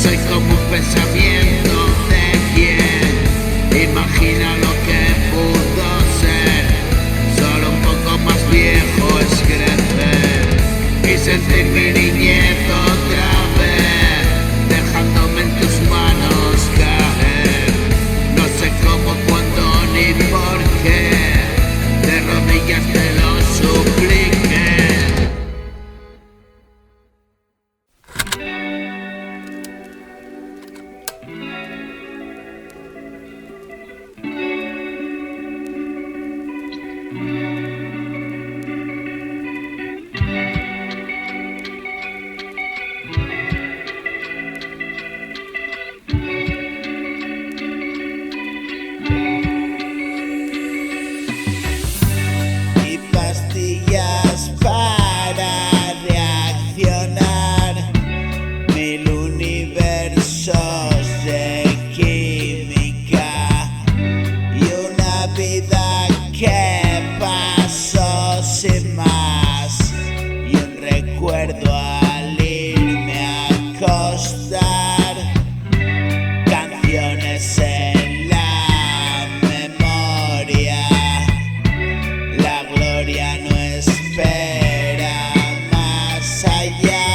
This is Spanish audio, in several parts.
Soy como un pensamiento de quien imagina lo que pudo ser. Solo un poco más viejo es crecer y sentir mi niñez otra vez, dejándome en tus manos caer. No sé cómo, cuándo ni por qué, de rodillas te lo supliqué. Pastillas para reaccionar, 1000 universos de química y una vida que pasó sin más, y un recuerdo al irme a acostar, canciones en la memoria. La gloria no espera más allá,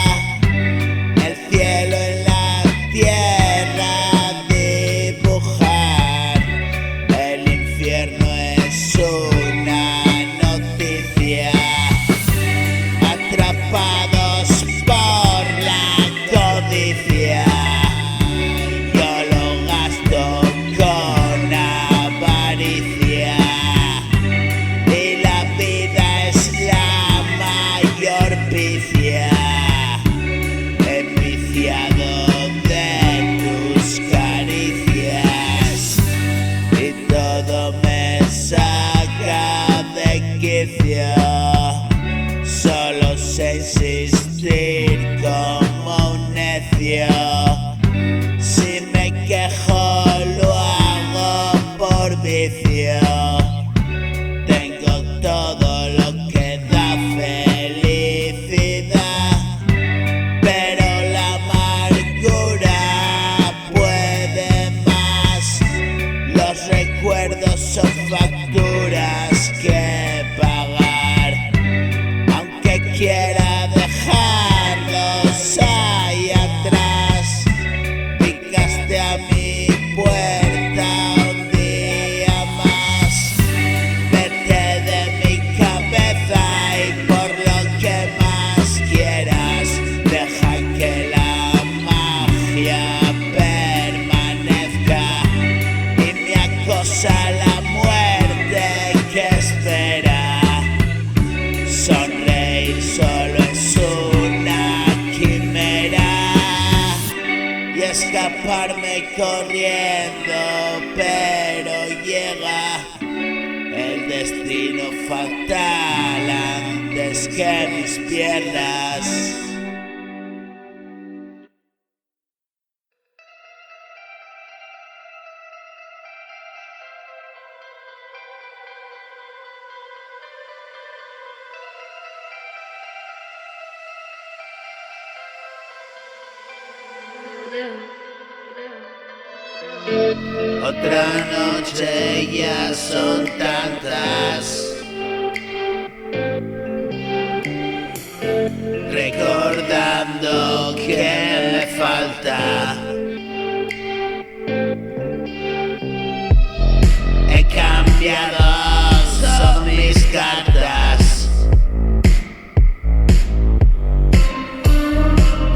el cielo en la tierra dibujar, el infierno es una noticia, atrapados por la codicia, yo lo gasto con avaricia. Y la vida es la mayor vicia, enviciado de tus caricias, y todo me saca de quicio. Solo sé insistir como un necio, si me quejo lo hago por vicio. Tengo todo lo que da felicidad, pero la amargura puede más. Los recuerdos son facturas que pagar, aunque quiera dejarlos ahí atrás. Picaste a mi puerta un día más. Vete de mi cabeza y por lo que más quieras, deja que la magia permanezca y me acosa la muerte que espera. Sonreír solo es una quimera y escaparme corriendo, pero llega el destino fatal antes que mis piernas. Otra noche, ya son tantas, recordando que me falta. He cambiado, son mis cartas.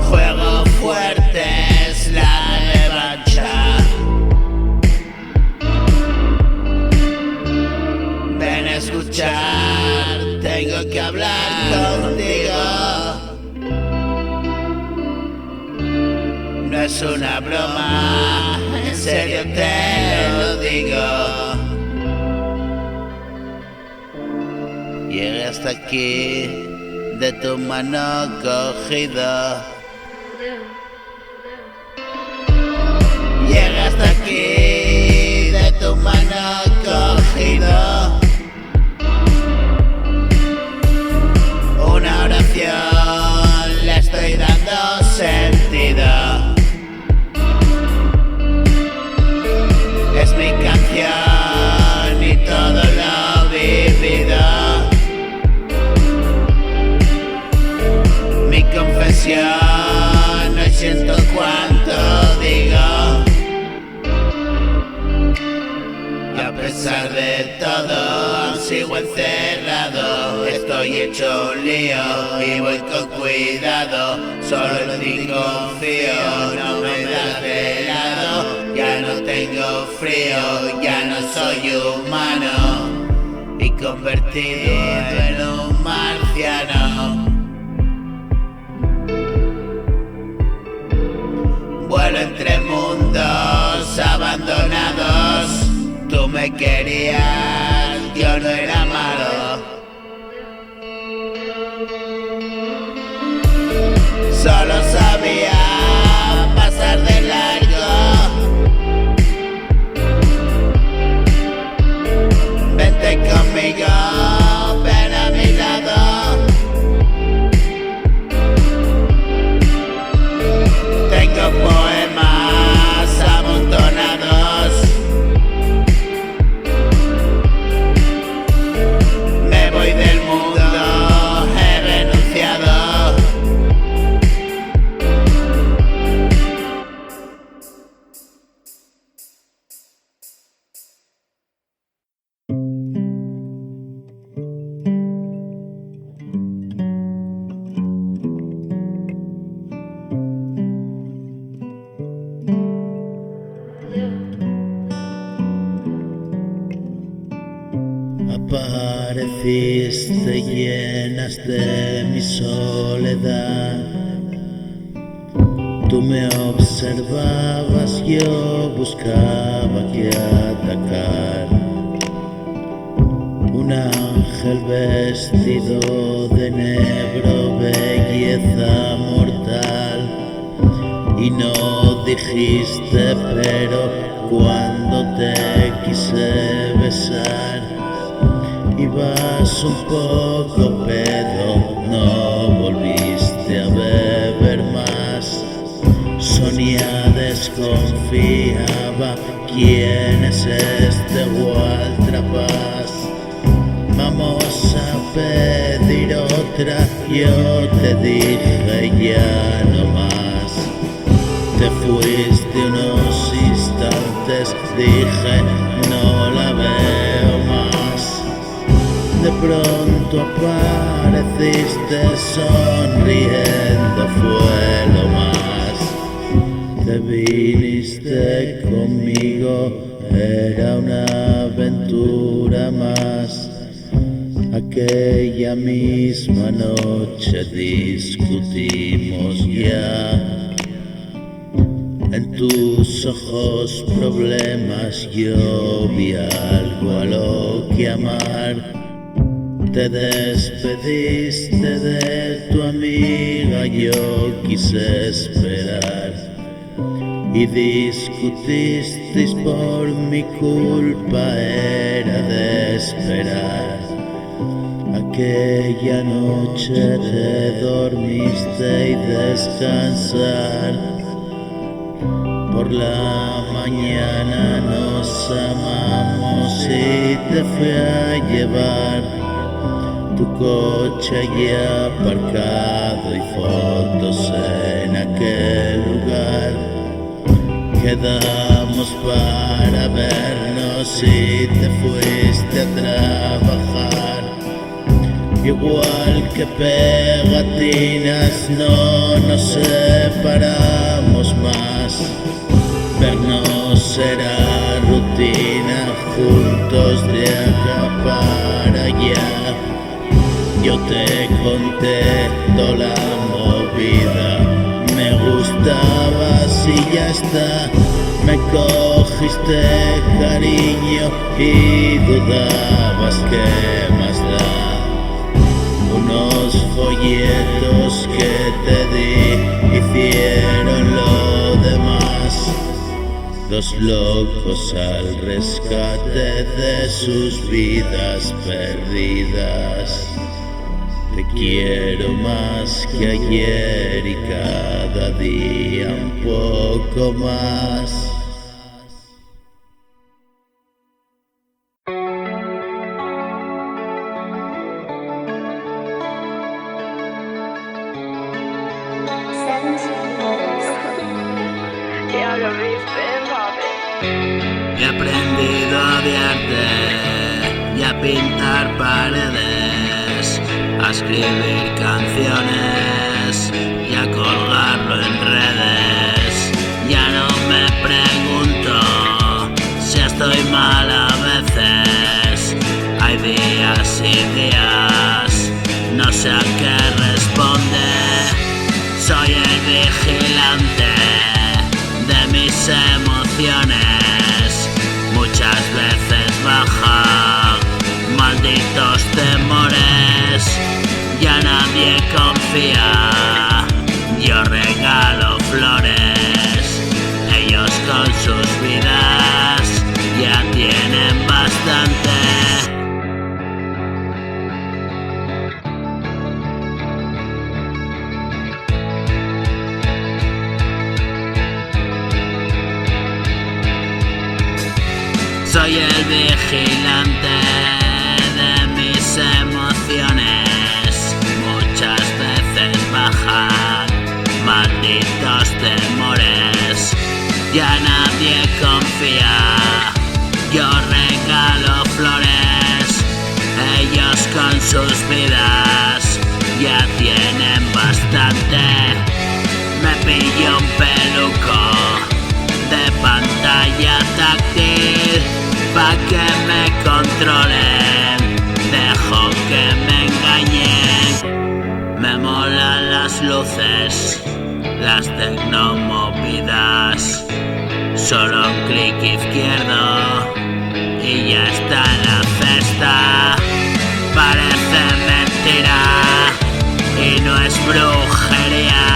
Juego fuerte, es la revancha. Ven a escuchar, tengo que hablar contigo. No es una broma, en serio te lo digo. Llegué hasta aquí, de tu mano cogido. Llegué hasta aquí, de tu mano cogido. Una oración le estoy dando sentido. canción y todo lo vivido. Mi confesión, no siento cuánto digo. Y a pesar de todo, aún sigo encerrado. Estoy hecho un lío y voy con cuidado. Solo en ti confío, no me das de lado. Ya no tengo frío, ya no soy humano y convertido en un marciano. Vuelo entre mundos abandonados. Tú me querías, yo no era malo. Solo sabía pasar de largo. Vente conmigo, ven a mi lado. Tengo poemas amontonados. Me voy del mundo, he renunciado. Apareciste, llenaste mi soledad. Tú me observabas, yo buscaba que atacar. Un ángel vestido de negro, belleza mortal. Y no dijiste, pero cuando te quise besar, ibas un poco pedo, no volviste a beber más. Sonia desconfiaba, ¿quién es este Walter Paz? Vamos a pedir otra, yo te dije ya no más. Te fuiste unos instantes, dije no la veo más. De pronto apareciste sonriendo, fue lo más. Te viniste conmigo, era una aventura más. Aquella misma noche discutimos ya. En tus ojos problemas yo vi algo a lo que amar. Te despediste de tu amiga, yo quise esperar. Y discutisteis por mi culpa, era de esperar. Aquella noche te dormiste y descansar. Por la mañana nos amamos y te fui a llevar. Tu coche ya aparcado y fotos en aquel lugar. Quedamos para vernos y te fuiste a trabajar. Igual que pegatinas no nos separamos más. Vernos era rutina, juntos de acá para allá. Yo te conté toda la movida, me gustabas y ya está. Me cogiste cariño y dudabas que más da. Unos folletos que te di hicieron lo demás. Dos locos al rescate de sus vidas perdidas. Te quiero más que ayer y cada día un poco más. He aprendido a odiarte y a pintar paredes, a escribir canciones y a colgarlo en redes. Ya no me pregunto si estoy mal a veces. Hay días y días, no sé a qué responde. Soy el vigilante de mis emociones. Muchas veces baja, malditos temores. Ya nadie confía, yo regalo flores. Ellos con sus vidas ya tienen bastante. Soy el vigilante de mis emociones. Muchas veces bajan, malditos temores. Ya nadie confía, yo regalo flores. Ellos con sus vidas ya tienen bastante. Me pillo un peluco de pantalla táctil pa' que me controlen, dejo que me engañen. Me molan las luces, las tecnomovidas. Solo un clic izquierdo y ya está la festa. Parece mentira y no es brujería,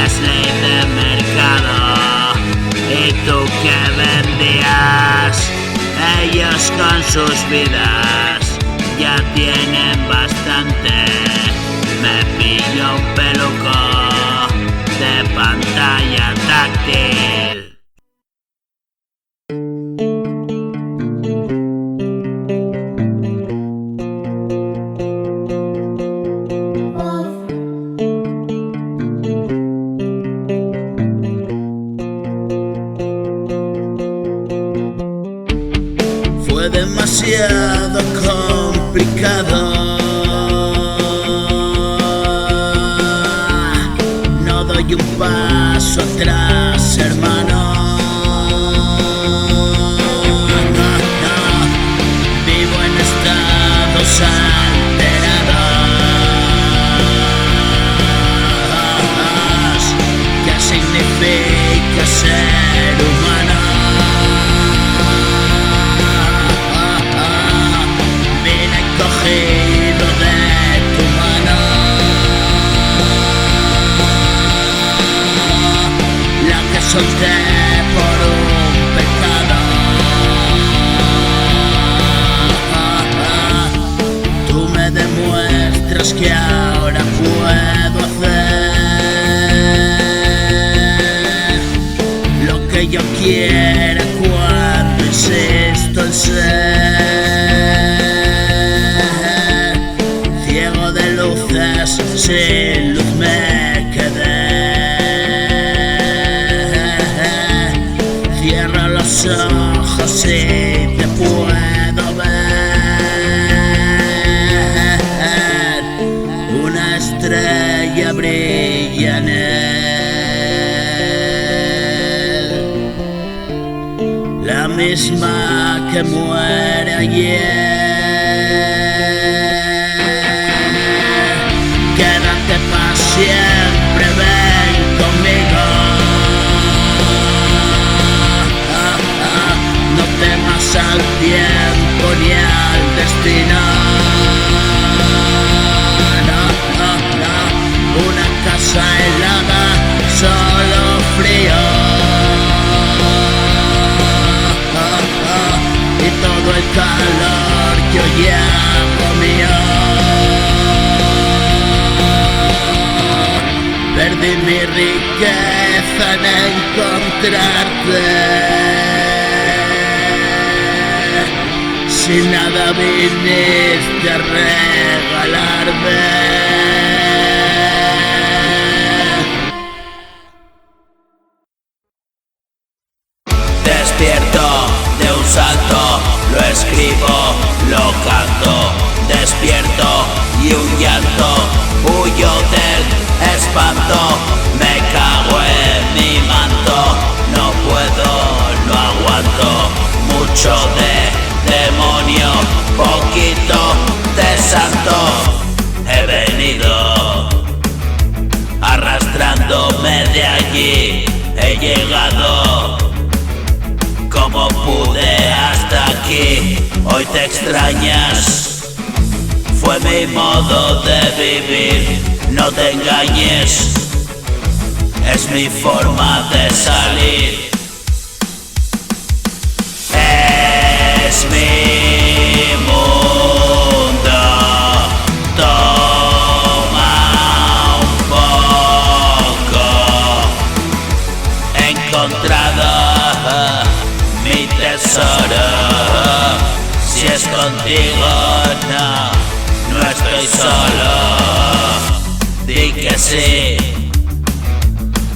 es ley de mercado. ¿Y tú qué vendías? Ellos con sus vidas ya tienen bastante. Me pillo un peluco de pantalla táctil. Fue demasiado complicado. No doy un paso atrás, hermano. No, vivo en estados alterados. ¿Qué significa ser humano? Cogido de tu mano, la que solté por un pecado. Tú me demuestras que ahora puedo hacer lo que yo quiera cuando insisto en ser. Sin luz me quedé. Cierro los ojos y te puedo ver. Una estrella brilla en él, la misma que muere ayer. Quédate para siempre, ven conmigo. No temas al tiempo ni al destino. No, una casa helada, solo frío. Y todo el calor que hoy llamo mío. Perdí mi riqueza en encontrarte. Sin nada viniste a regalarme. Despierto de un salto, lo escribo, lo canto. Despierto y un llanto, huyo del espanto. Me cago en mi manto, no puedo, no aguanto. Mucho de demonio, poquito de santo. He venido arrastrándome de allí, he llegado como pude hasta aquí. Hoy te extrañas, fue mi modo de vivir. No te engañes, es mi forma de salir. Es mi mundo, toma un poco. He encontrado mi tesoro. Si es contigo, no estoy solo. Di que sí.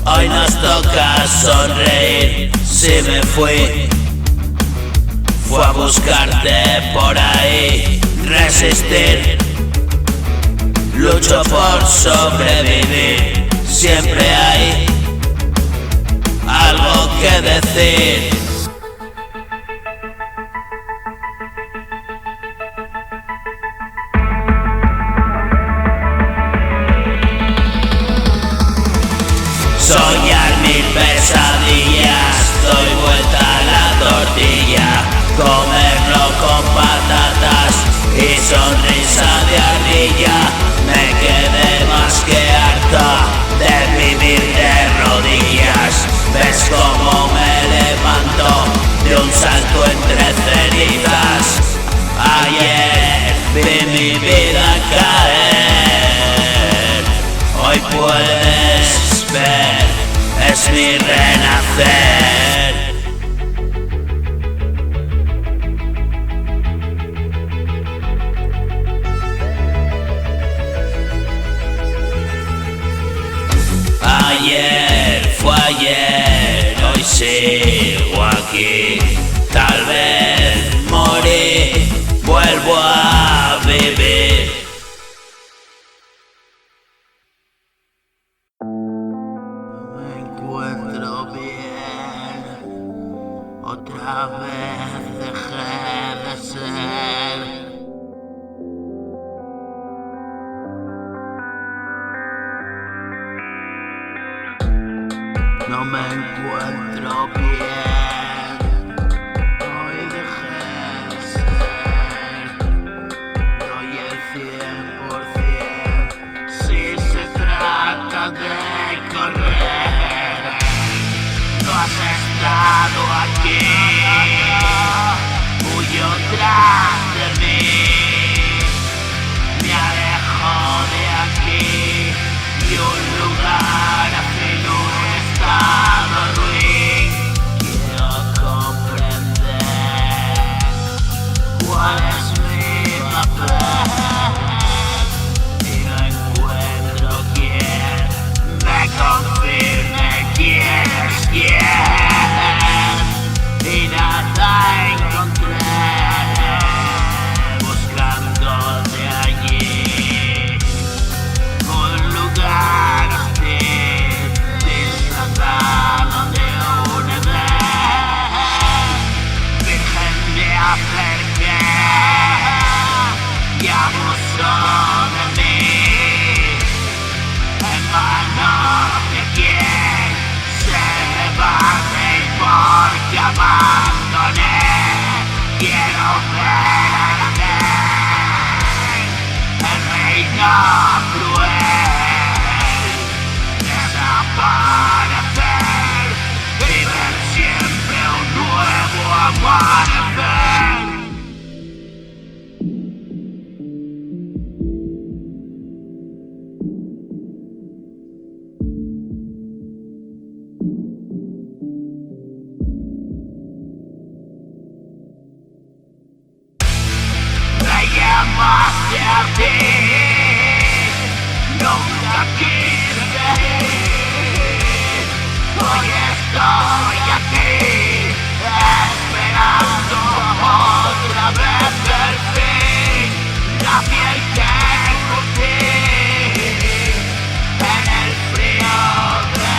Hoy nos toca sonreír. Si me fui, fue a buscarte por ahí. Resistir, lucho por sobrevivir. Siempre hay algo que decir. Soñar mil pesadillas, doy vuelta a la tortilla. Comerlo con patatas y sonrisa de ardilla. Me quedé más que harta de vivir de rodillas. ¿Ves cómo me levanto de un salto entre cenizas? Ayer vi mi vida caer. Hoy puedes ver, es mi renacer. Ayer fue ayer, hoy sigo aquí. Tal vez morí, vuelvo a vivir. Me encuentro bien, otra vez dejé de ser. No me encuentro bien, hoy dejé de ser. Doy el 100% si se trata de correr. No has estado aquí, huyo tras de mí. Me alejo de aquí y un lugar afín. Quiero comprender cuál es mi papel y no encuentro quien me confirme quién es quién. Y nada encontré buscando de allí un lugar hostil, disfrazado de un edén. Virgen me acerqué y abusó de mí. En manos de quien se levante y porque abandoné. Quiero ver arder el reino cruel, desaparecer y ver siempre un nuevo amanecer. Me llamaste a ti, nunca quise ir. Hoy estoy aquí. soñando otra vez el fin, la piel que escupí en el frío de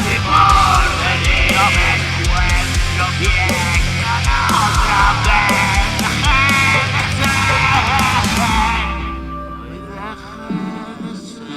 mi porvenir. No me encuentro bien otra vez, dejé de ser. Hoy dejé de ser.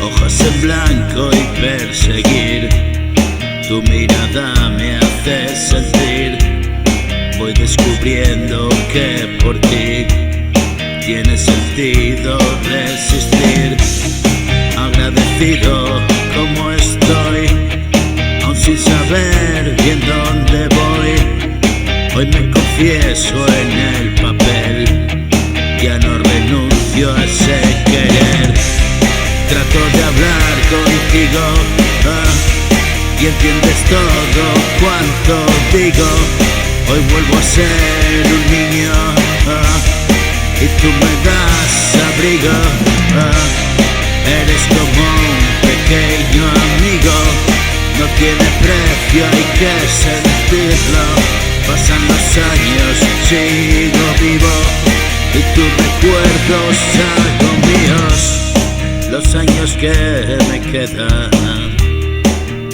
Hojas en blanco y perseguir, tu mirada me hace sentir. Voy descubriendo que por ti tiene sentido resistir. Agradecido como estoy, aún sin saber bien dónde voy. Hoy me confieso en el papel, ya no renuncio a ese querer. Trato de hablar contigo, y entiendes todo cuanto digo. Hoy vuelvo a ser un niño, y tú me das abrigo. Eres como un pequeño amigo, no tiene precio, hay que sentirlo. Pasan los años, sigo vivo, y tus recuerdos hago míos. Los años que me quedan,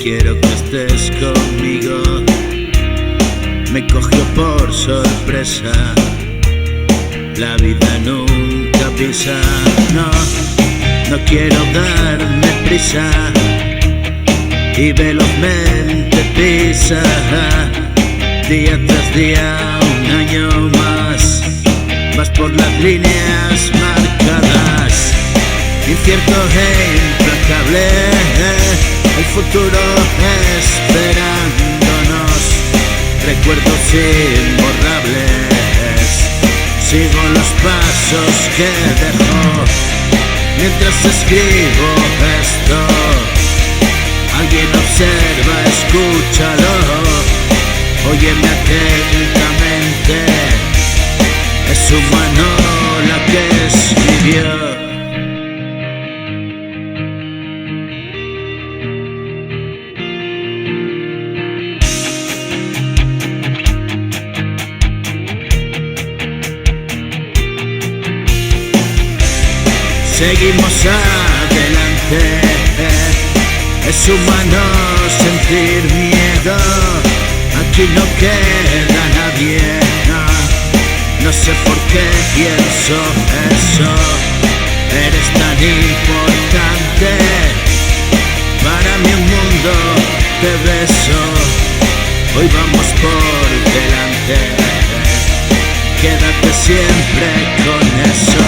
quiero que estés conmigo. Me cogió por sorpresa, la vida nunca pisa. No quiero darme prisa y velozmente pisa. Día tras día, un año más, vas por las líneas marcadas. Incierto e implacable, el futuro esperándonos. Recuerdos imborrables, sigo los pasos que dejó. Mientras escribo esto, alguien observa, escúchalo. Óyeme atentamente, es su mano la que escribió. Seguimos adelante, es humano sentir miedo. Aquí no queda nadie, no sé por qué pienso eso. Eres tan importante, para mi mundo te beso. Hoy vamos por delante, quédate siempre con eso.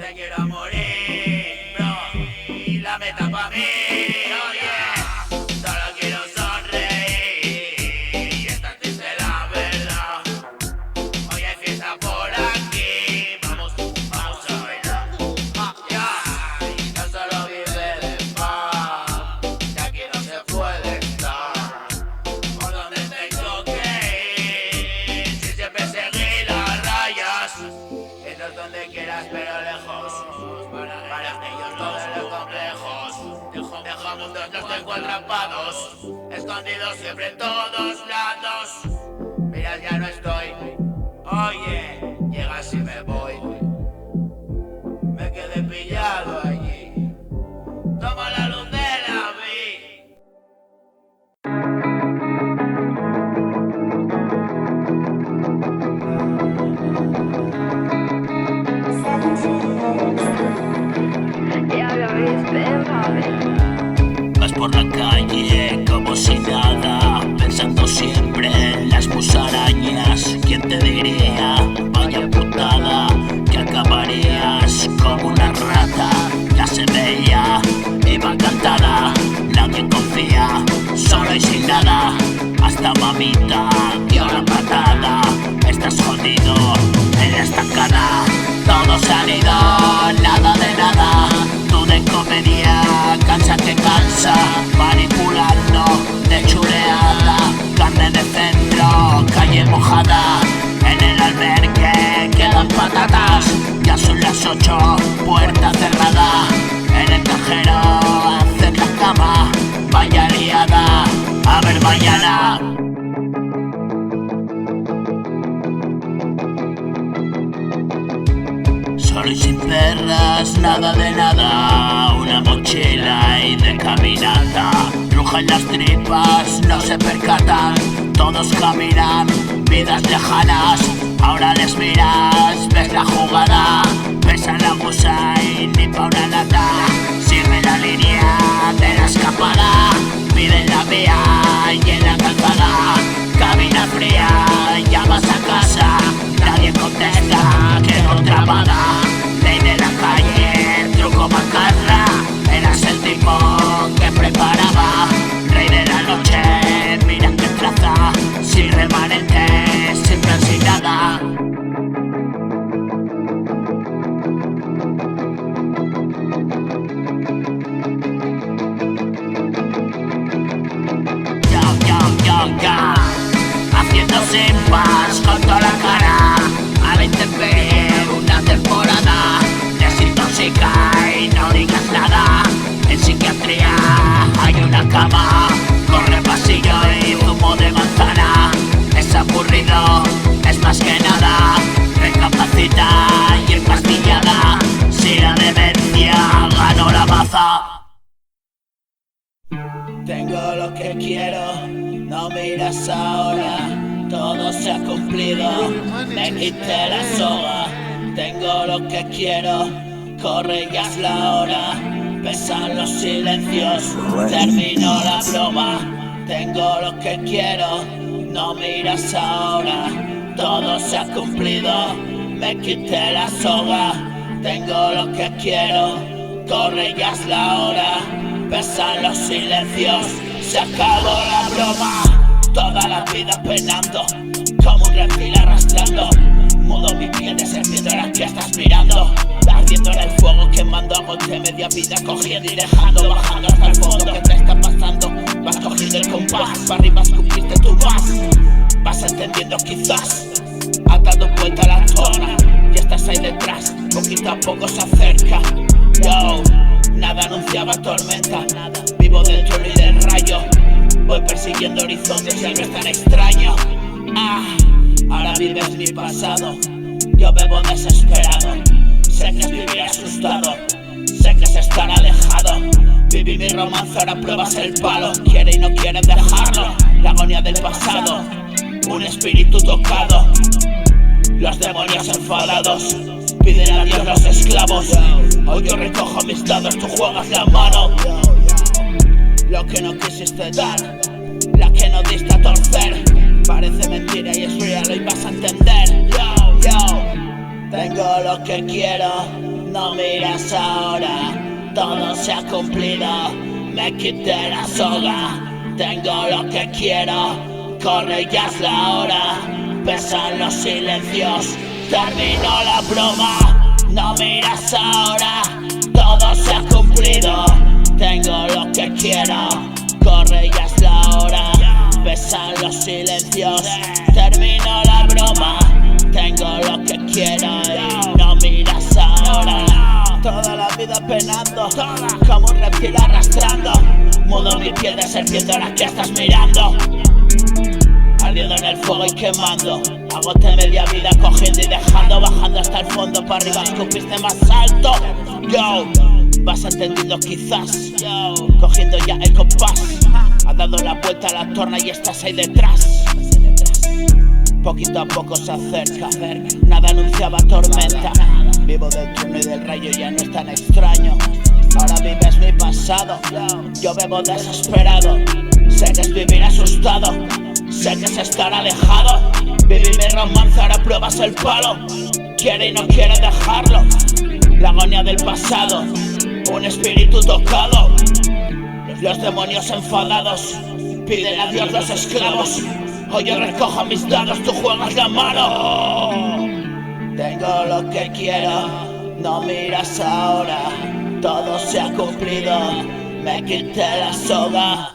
me quiero morir, bro, y la meta pa' mí, oh yeah. Solo quiero sonreír y esta triste la verdad. Hoy hay fiesta por aquí, vamos a bailar, yeah. No solo vive de paz, de aquí no se puede estar. Por donde tengo que ir, si siempre seguí las rayas. Esto es donde quieras pero lejos, para ellos todos los complejos. Dejamos dos, los tengo atrapados, escondidos siempre en todos lados. Mira, ya no estoy, oye, llegas y me voy. Me quedé pillado allí, toma la luz de la vida. Vas por la calle como si nada, pensando siempre en las musarañas. ¿Quién te diría, vaya putada, que acabarías como una rata? Ya se veía, iba cantada, nadie confía, solo y sin nada. Hasta mamita dio la patada, estás jodido en la estacada. Todo se ha ido, nada de nada. Tú de comedia, cansa que cansa, manipulando de chuleada. Carne de centro, calle mojada, en el albergue quedan patatas. Ya son las 8, puerta cerrada, en el cajero hacer la cama. Vaya liada, a ver mañana. Solo y sin perras, nada de nada. Una mochila y de caminata. Rugen las tripas, no se percatan. Todos caminan, vidas lejanas. Ahora les miras, ves la jugada. Besan la gusa y ni pa' una nata. Sigue la línea de la escapada. Piden la vía y en la calzada. Cabina fría, llamas a casa. Nadie contesta, quedó atrapada. Ley de la calle, truco macarra. Eras el tipo que preparaba. Rey de la noche, mira que traza. Sin remanentes, siempre sin nada. Ya, haciendo simpas con toda la cara. A la intemperie una temporada. Desintoxica y no digas nada. En psiquiatría hay una cama. Corre pasillo y zumo de manzana. Es aburrido, es más que nada. Recapacita y empastillada. Si la demencia ganó la baza. Tengo lo que quiero, no miras ahora. Todo se ha cumplido, me quité la soga. Tengo lo que quiero, corre ya es la hora. Pesan los silencios, termino la broma. Tengo lo que quiero, no miras ahora. Todo se ha cumplido, me quité la soga. Tengo lo que quiero, corre ya es la hora. Pesan los silencios, se acabó la broma. Toda la vida penando, como un reptil arrastrando. Mudo mi piel de serpiente, ahora que estás mirando. Ardiendo en el fuego, quemando agoté media vida. Cogiendo y dejando, bajando hasta el fondo. ¿Qué te está pasando? Vas cogiendo el compás, para arriba escupiste tu vas entendiendo quizás. Has dado vuelta a la zona y estás ahí detrás, poquito a poco se acerca. Yo, nada anunciaba tormenta. Vivo del trueno y del rayo. Voy persiguiendo horizontes y algo es tan extraño. Ahora vives mi pasado. Yo bebo desesperado. Sé que es vivir asustado. Sé que es estar alejado. Viví mi romance, ahora pruebas el palo. Quiere y no quiere dejarlo. La agonía del pasado. Un espíritu tocado. Los demonios enfadados piden a Dios los esclavos. Hoy yo recojo mis dados, tú juegas la mano. Lo que no quisiste dar, la que no diste a torcer. Parece mentira y es real, hoy vas a entender. Yo, tengo lo que quiero, no miras ahora, todo se ha cumplido. Me quité la soga, tengo lo que quiero, corre ya es la hora. Pesan los silencios, terminó la broma. No miras ahora, todo se ha cumplido. Tengo lo que quiero, corre ya es la hora. Pesan los silencios, terminó la broma. Tengo lo que quiero y no miras ahora. Toda la vida penando, como un reptil arrastrando. Mudo mi piel de serpiente ahora que estás mirando. Ardiendo en el fuego y quemando. Agoté media vida cogiendo y dejando. Bajando hasta el fondo, para arriba escupiste más alto. Yo, vas entendiendo quizás. Cogiendo ya el compás. Has dado la vuelta a la torna y estás ahí detrás. Poquito a poco se acerca, nada anunciaba tormenta. Vivo del trueno y del rayo, ya no es tan extraño. Ahora vives mi pasado, yo bebo desesperado. Sé que es vivir asustado, sé que es estar alejado. Viví mi romance, ahora pruebas el palo. Quiere y no quiere dejarlo. La agonía del pasado, un espíritu tocado. Los demonios enfadados piden a Dios los esclavos. Hoy yo recojo mis dados, tú juegas la mano. Tengo lo que quiero, no miras ahora, todo se ha cumplido. Me quité la soga,